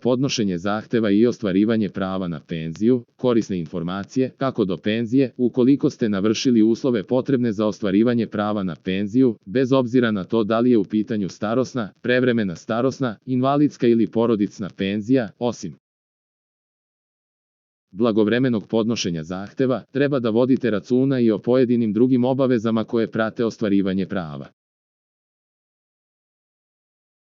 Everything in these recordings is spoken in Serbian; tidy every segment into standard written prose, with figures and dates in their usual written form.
podnošenje zahteva i ostvarivanje prava na penziju, korisne informacije, kako do penzije, ukoliko ste navršili uslove potrebne za ostvarivanje prava na penziju, bez obzira na to da li je u pitanju starosna, prevremena starosna, invalidska ili porodična penzija, osim blagovremenog podnošenja zahteva, treba da vodite računa i o pojedinim drugim obavezama koje prate ostvarivanje prava.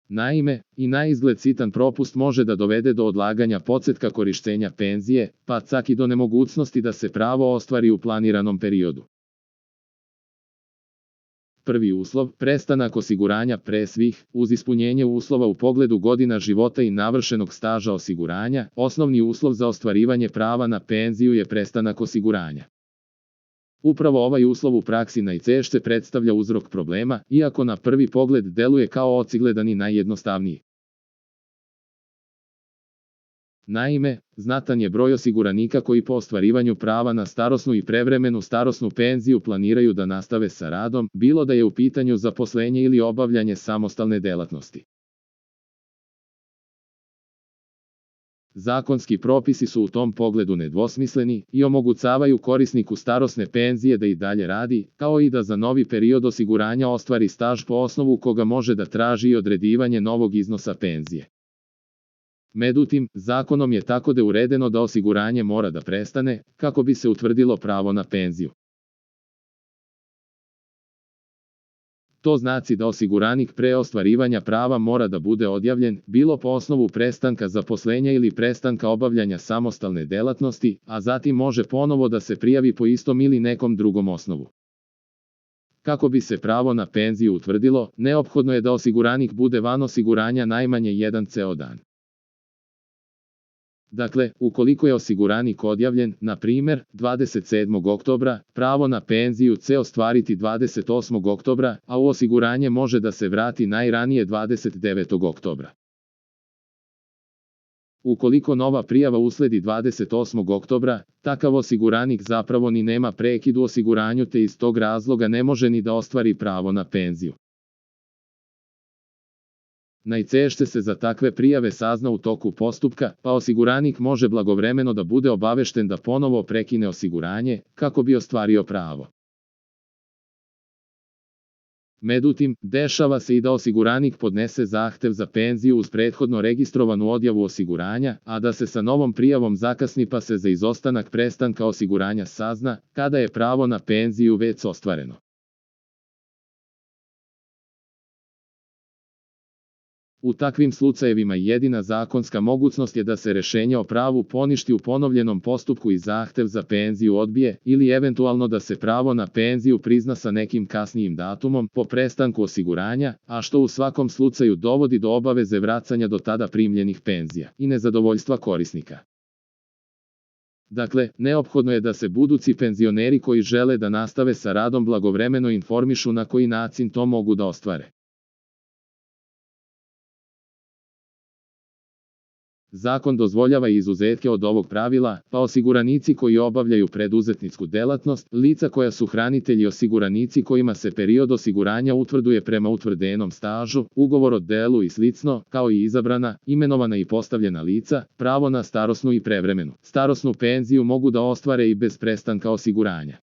Naime, i naizgled sitan propust može da dovede do odlaganja početka korištenja penzije, pa čak i do nemogućnosti da se pravo ostvari u planiranom periodu. Prvi uslov, prestanak osiguranja pre svih, uz ispunjenje uslova u pogledu godina života i navršenog staža osiguranja, osnovni uslov za ostvarivanje prava na penziju je prestanak osiguranja. Upravo ovaj uslov u praksi najčešće predstavlja uzrok problema, iako na prvi pogled deluje kao očigledan i najjednostavniji. Naime, znatan je broj osiguranika koji po ostvarivanju prava na starosnu i prevremenu starosnu penziju planiraju da nastave sa radom, bilo da je u pitanju zaposlenje ili obavljanje samostalne delatnosti. Zakonski propisi su u tom pogledu nedvosmisleni i omogućavaju korisniku starosne penzije da i dalje radi, kao i da za novi period osiguranja ostvari staž po osnovu koga može da traži i odredivanje novog iznosa penzije. Međutim, zakonom je tako da uredeno da osiguranje mora da prestane, kako bi se utvrdilo pravo na penziju. To znači da osiguranik pre ostvarivanja prava mora da bude odjavljen, bilo po osnovu prestanka zaposlenja ili prestanka obavljanja samostalne delatnosti, a zatim može ponovo da se prijavi po istom ili nekom drugom osnovu. Kako bi se pravo na penziju utvrdilo, neophodno je da osiguranik bude van osiguranja najmanje jedan ceo dan. Dakle, ukoliko je osiguranik odjavljen, na primjer, 27. oktobra, pravo na penziju će ostvariti 28. oktobra, a u osiguranje može da se vrati najranije 29. oktobra. Ukoliko nova prijava usledi 28. oktobra, takav osiguranik zapravo ni nema prekid u osiguranju te iz tog razloga ne može ni da ostvari pravo na penziju. Najčešće se za takve prijave sazna u toku postupka, pa osiguranik može blagovremeno da bude obavešten da ponovo prekine osiguranje, kako bi ostvario pravo. Međutim, dešava se i da osiguranik podnese zahtev za penziju uz prethodno registrovanu odjavu osiguranja, a da se sa novom prijavom zakasni pa se za izostanak prestanka osiguranja sazna, kada je pravo na penziju već ostvareno. U takvim slučajevima jedina zakonska mogućnost je da se rešenje o pravu poništi u ponovljenom postupku i zahtev za penziju odbije, ili eventualno da se pravo na penziju prizna sa nekim kasnijim datumom po prestanku osiguranja, a što u svakom slučaju dovodi do obaveze vraćanja do tada primljenih penzija i nezadovoljstva korisnika. Dakle, neophodno je da se budući penzioneri koji žele da nastave sa radom blagovremeno informišu na koji način to mogu da ostvare. Zakon dozvoljava izuzetke od ovog pravila, pa osiguranici koji obavljaju preduzetničku delatnost, lica koja su hranitelji osiguranici kojima se period osiguranja utvrduje prema utvrdenom stažu, ugovor o delu i slično, kao i izabrana, imenovana i postavljena lica, pravo na starosnu i prevremenu starosnu penziju mogu da ostvare i bez prestanka osiguranja.